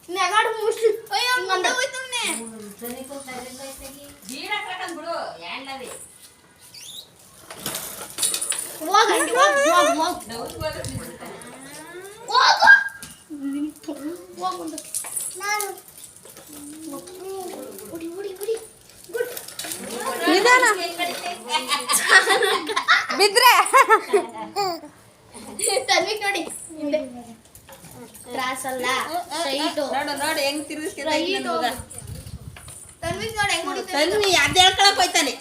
ನೆಗಾಡು ಮುಷ್ಟಿ ಅಯ್ಯೋ ಮುಂದೆ ಹೋಯ್ತುನೆ ಸರಿ ಕೋ ಸೈಲೆಂಟ್ ಆಯ್ತಗಿ ಜೀರ ಕಟನ್ ಬಿಡು ಯಾಂಡ್ಲವೆ ಹೋಗಂಡಿ ಹೋಗ್ ಡೌಟ್ ಹೋಗ ಹೋಗ್ ಮುಂದೆ ನಾನು ಹುಡಿ ಗುಡ್ ನಿಧಾನ ಬಿದ್ರೆ ತನ್ವಿಕ್ ನೋಡಿ ಹಿಂದೆ ಕ್ರಾಸ್ ಅಲ್ಲ ಸ್ಟ್ರೈಟ್ ನೋಡು ಹೆಂಗ್ ತಿರುಗಿಸ್ತಿದ್ದಾನೆ ನನ್ನ ಮಗ ತನ್ವಿಕ್ ನೋಡಿ ಹೆಂಗ್ ಹೊಡಿತಾನೆ ತನ್ವಿ ಅದ್ ಹೇಳ್ಕೊಳಕ್ ಹೋಯ್ತಾನೆ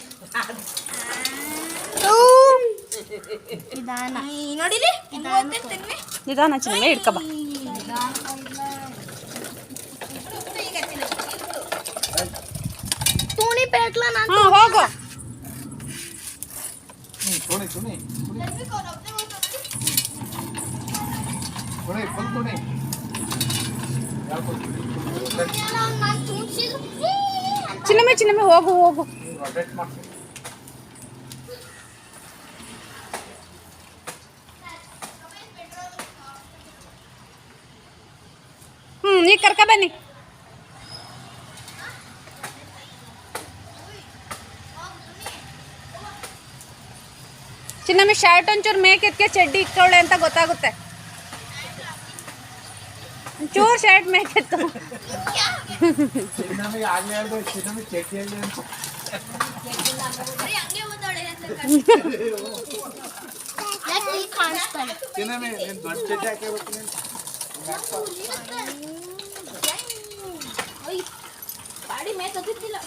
ನಿಧಾನ ನೋಡಿಲಿ ಹೆಂಗ್ ಹೋಗ್ತಾನೆ ತನ್ವಿ ನಿಧಾನ ಚಿನ್ನಮ್ಮೆ ಹಿಡ್ಕೊ ಬಾ ತೂಣಿ ಪೇಟ್ಲ ನಾನು ಹಾ ಹೋಗು ತೋಣಿ ತನ್ವಿಕ್ ಅವ್ರ ಒಬ್ಬನೇ ಹೋಗ್ತಾನೆ ಫುಲ್ ತೋಣಿ ನಾನು ತೂಣ್ಸಿದ್ರು ಚಿನ್ನಮ್ಮೆ ಹೋಗು ರೊಟೇಟ್ ಮಾಡ್ತೀನಿ ಈಗ ಕರ್ಕ ಬನ್ನಿ ಚಿನ್ನಮ್ಮೆ ಶರ್ಟ್ ಒಂಚೂರು ಮೇಕೆತ್ಕೆ ಚಡ್ಡಿ ಇಕ್ಕವಳೆ ಅಂತ ಗೊತ್ತಾಗುತ್ತೆ ಒಂಚೂರು ಶರ್ಟ್ ಮೇಕೆತ್ತು ಚಿನ್ನಮಗೆ ಆಗಲೇ ಹೇಳ್ದೆ ಚಿನ್ನಮಗೆ ಚೆಕ್ ಹೇಳಿ ಅಂತ ಹಂಗೆ ಓದಾಳೆ ಯಾಕೆ ಈ ಕಾಣಿಸ್ತಾನೆ ಚಿನ್ನಮೆ ನೀನು ದೊಡ್ಡ ಚೆಕ್ ಹಾಕಬೇಕು ನೀನು ಬಾಡಿ ಮೇಕತ್ತಿಲ್ಲ